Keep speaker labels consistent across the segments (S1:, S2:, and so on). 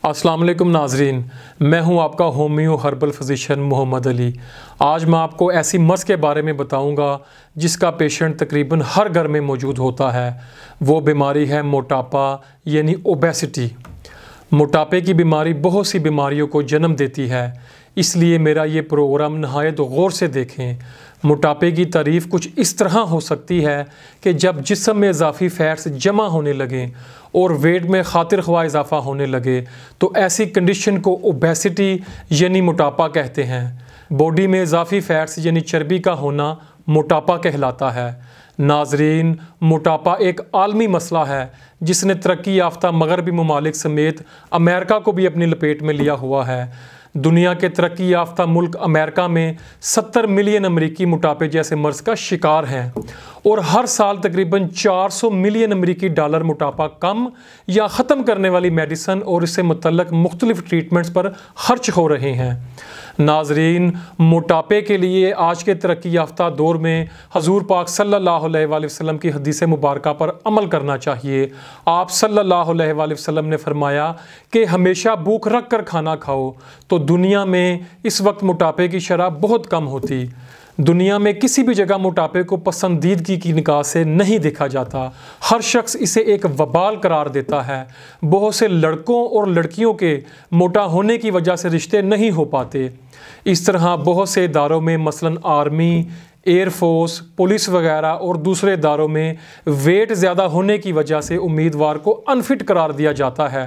S1: السلام علیکم ناظرین، میں ہوں آپ کا ہومیو ہربل فزیشین محمد علی۔ آج میں آپ کو ایسی مرض کے بارے میں بتاؤں گا جس کا پیشنٹ تقریباً ہر گھر میں موجود ہوتا ہے۔ وہ بیماری ہے موٹاپا یعنی اوبیسٹی۔ موٹاپے کی بیماری بہت سی بیماریوں کو جنم دیتی ہے، اس لیے میرا یہ پروگرام نہایت غور سے دیکھیں۔ موٹاپے کی تعریف کچھ اس طرح ہو سکتی ہے کہ جب جسم میں اضافی فیٹس جمع ہونے لگیں اور ویٹ میں خاطر خواہ اضافہ ہونے لگے تو ایسی کنڈیشن کو اوبیسٹی یعنی موٹاپا کہتے ہیں۔ باڈی میں اضافی فیٹس یعنی چربی کا ہونا موٹاپا کہلاتا ہے۔ ناظرین، موٹاپا ایک عالمی مسئلہ ہے جس نے ترقی یافتہ مغربی ممالک سمیت امریکہ کو بھی اپنی لپیٹ میں لیا ہوا ہے۔ دنیا کے ترقی یافتہ ملک امریکہ میں 70 ملین امریکی موٹاپے جیسے مرض کا شکار ہیں اور ہر سال تقریباً 400 ملین امریکی ڈالر موٹاپا کم یا ختم کرنے والی میڈیسن اور اس سے متعلق مختلف ٹریٹمنٹس پر خرچ ہو رہے ہیں۔ ناظرین، موٹاپے کے لیے آج کے ترقی یافتہ دور میں حضور پاک صلی اللہ علیہ وآلہ وسلم کی حدیث مبارکہ پر عمل کرنا چاہیے۔ آپ صلی اللہ علیہ وآلہ وسلم نے فرمایا کہ ہمیشہ بھوک رکھ کر کھانا کھاؤ، تو دنیا میں اس وقت موٹاپے کی شرح بہت کم ہوتی۔ دنیا میں کسی بھی جگہ موٹاپے کو پسندیدگی کی نگاہ سے نہیں دیکھا جاتا، ہر شخص اسے ایک وبال قرار دیتا ہے۔ بہت سے لڑکوں اور لڑکیوں کے موٹا ہونے کی وجہ سے رشتے نہیں ہو پاتے۔ اس طرح بہت سے اداروں میں مثلاً آرمی، ایئر فورس، پولیس وغیرہ اور دوسرے اداروں میں ویٹ زیادہ ہونے کی وجہ سے امیدوار کو انفٹ قرار دیا جاتا ہے۔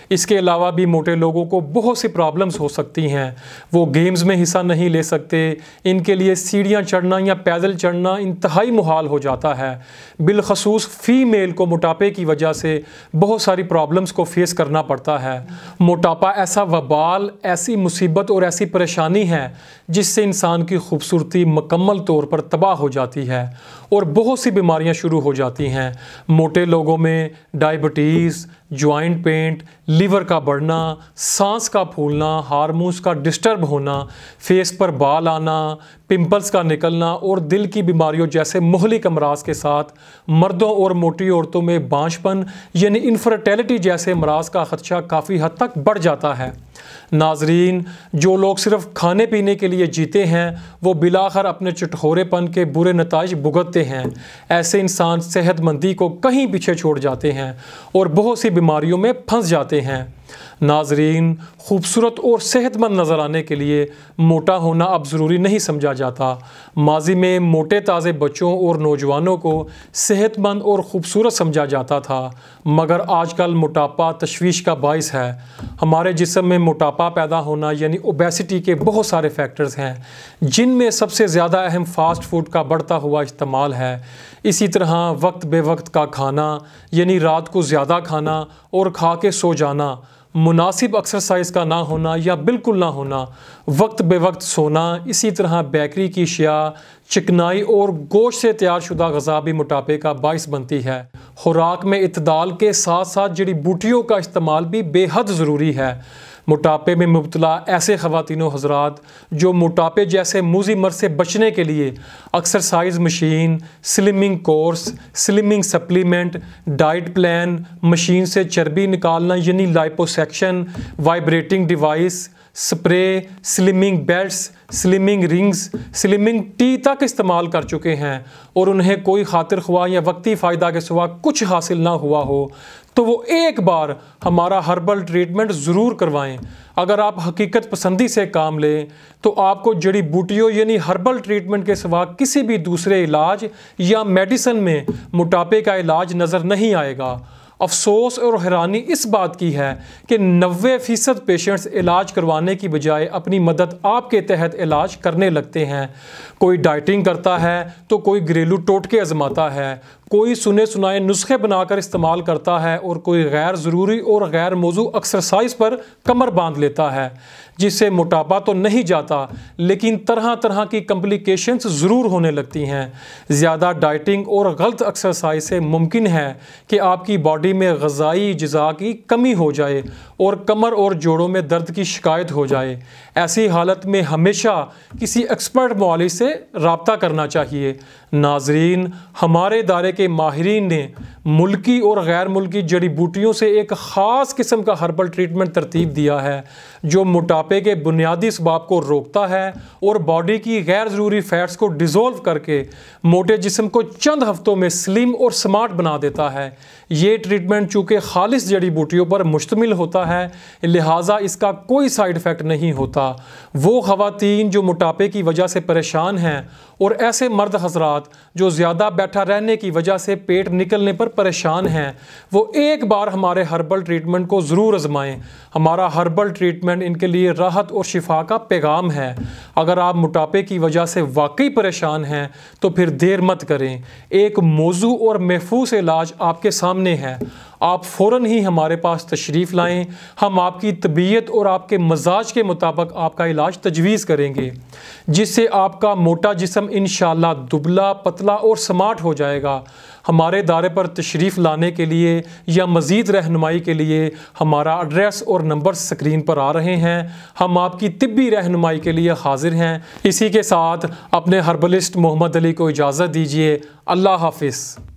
S1: اس کے علاوہ بھی موٹے لوگوں کو بہت سی پرابلمز ہو سکتی ہیں۔ وہ گیمز میں حصہ نہیں لے سکتے، ان کے لیے سیڑھیاں چڑھنا یا پیدل چڑھنا انتہائی محال ہو جاتا ہے۔ بالخصوص فیمیل کو موٹاپے کی وجہ سے بہت ساری پرابلمز کو فیس کرنا پڑتا ہے۔ موٹاپا ایسا وبال، ایسی مصیبت اور ایسی پریشانی ہے جس سے انسان کی خوبصورتی مکمل طور پر تباہ ہو جاتی ہے اور بہت سی بیماریاں شروع ہو جاتی ہیں۔ موٹے لوگوں میں ڈائبٹیز، جوائنٹ پینٹ، لیور کا بڑھنا، سانس کا پھولنا، ہارمونز کا ڈسٹرب ہونا، فیس پر بال آنا، پمپلز کا نکلنا اور دل کی بیماریوں جیسے مہلک امراض کے ساتھ مردوں اور موٹی عورتوں میں بانجھ پن یعنی انفرٹیلٹی جیسے امراض کا خدشہ کافی حد تک بڑھ جاتا ہے۔ ناظرین، جو لوگ صرف کھانے پینے کے لیے جیتے ہیں وہ بالآخر اپنے چٹخورے پن کے برے نتائج بھگتتے ہیں۔ ایسے انسان صحت مندی کو کہیں پیچھے چھوڑ جاتے ہیں اور بہت سی بیماریوں میں پھنس جاتے ہیں۔ ناظرین، خوبصورت اور صحت مند نظر آنے کے لیے موٹا ہونا اب ضروری نہیں سمجھا جاتا۔ ماضی میں موٹے تازے بچوں اور نوجوانوں کو صحت مند اور خوبصورت سمجھا جاتا تھا، مگر آج کل موٹاپا تشویش کا باعث ہے۔ ہمارے جسم میں موٹاپا پیدا ہونا یعنی اوبیسٹی کے بہت سارے فیکٹرز ہیں، جن میں سب سے زیادہ اہم فاسٹ فوڈ کا بڑھتا ہوا استعمال ہے۔ اسی طرح وقت بے وقت کا کھانا یعنی رات کو زیادہ کھانا اور کھا کے سو جانا، مناسب ایکسرسائز کا نہ ہونا یا بالکل نہ ہونا، وقت بے وقت سونا، اسی طرح بیکری کی اشیاء، چکنائی اور گوشت سے تیار شدہ غذا بھی موٹاپے کا باعث بنتی ہے۔ خوراک میں اعتدال کے ساتھ ساتھ جڑی بوٹیوں کا استعمال بھی بے حد ضروری ہے۔ موٹاپے میں مبتلا ایسے خواتین و حضرات جو موٹاپے جیسے موذی مرض سے بچنے کے لیے exercise machine, slimming course, slimming supplement, diet plan, machine سے چربی نکالنا یعنی liposuction, vibrating device, spray, slimming belts, slimming rings, slimming tea تک استعمال کر چکے ہیں اور انہیں کوئی خاطر خواہ یا وقتی فائدہ کے سوا کچھ حاصل نہ ہوا ہو تو وہ ایک بار ہمارا ہربل ٹریٹمنٹ ضرور کروائیں۔ اگر آپ حقیقت پسندی سے کام لیں تو آپ کو جڑی بوٹیوں یعنی ہربل ٹریٹمنٹ کے سوا کسی بھی دوسرے علاج یا میڈیسن میں موٹاپے کا علاج نظر نہیں آئے گا۔ افسوس اور حیرانی اس بات کی ہے کہ 90% پیشنٹس علاج کروانے کی بجائے اپنی مدد آپ کے تحت علاج کرنے لگتے ہیں۔ کوئی ڈائٹنگ کرتا ہے تو کوئی گھریلو ٹوٹکے آزماتا ہے، کوئی سنے سنائے نسخے بنا کر استعمال کرتا ہے اور کوئی غیر ضروری اور غیر موضوع ایکسرسائز پر کمر باندھ لیتا ہے، جس سے موٹاپا تو نہیں جاتا لیکن طرح طرح کی کمپلیکیشنز ضرور ہونے لگتی ہیں۔ زیادہ ڈائٹنگ اور غلط ایکسرسائز سے ممکن ہے کہ آپ کی باڈی میں غذائی اجزاء کی کمی ہو جائے اور کمر اور جوڑوں میں درد کی شکایت ہو جائے۔ ایسی حالت میں ہمیشہ کسی ایکسپرٹ معالج سے رابطہ کرنا چاہیے۔ ناظرین، ہمارے ادارے کے ماہرین نے ملکی اور غیر ملکی جڑی بوٹیوں سے ایک خاص قسم کا ہربل ٹریٹمنٹ ترتیب دیا ہے جو موٹاپے کے بنیادی اسباب کو روکتا ہے اور باڈی کی غیر ضروری فیٹس کو ڈیزولو کر کے موٹے جسم کو چند ہفتوں میں سلم اور سمارٹ بنا دیتا ہے۔ یہ ٹریٹمنٹ چونکہ خالص جڑی بوٹیوں پر مشتمل ہوتا ہے لہٰذا اس کا کوئی سائیڈ ایفیکٹ نہیں ہوتا۔ وہ خواتین جو موٹاپے کی وجہ سے پریشان ہیں اور ایسے مرد حضرات جو زیادہ بیٹھا رہنے کی وجہ سے پیٹ نکلنے پر پریشان ہیں، وہ ایک بار ہمارے ہربل ٹریٹمنٹ کو ضرور آزمائیں۔ ہمارا ہربل ٹریٹمنٹ ان کے لیے راحت اور شفا کا پیغام ہے۔ اگر آپ موٹاپے کی وجہ سے واقعی پریشان ہیں تو پھر دیر مت کریں، ایک موزوں اور محفوظ علاج آپ کے سامنے ہے۔ آپ فوراً ہی ہمارے پاس تشریف لائیں، ہم آپ کی طبیعت اور آپ کے مزاج کے مطابق آپ کا علاج تجویز کریں گے جس سے آپ کا موٹا جسم انشاءاللہ دبلا پتلا اور سمارٹ ہو جائے گا۔ ہمارے ادارے پر تشریف لانے کے لیے یا مزید رہنمائی کے لیے ہمارا ایڈریس اور نمبر اسکرین پر آ رہے ہیں۔ ہم آپ کی طبی رہنمائی کے لیے حاضر ہیں۔ اسی کے ساتھ اپنے ہربلسٹ محمد علی کو اجازت دیجیے۔ اللہ حافظ۔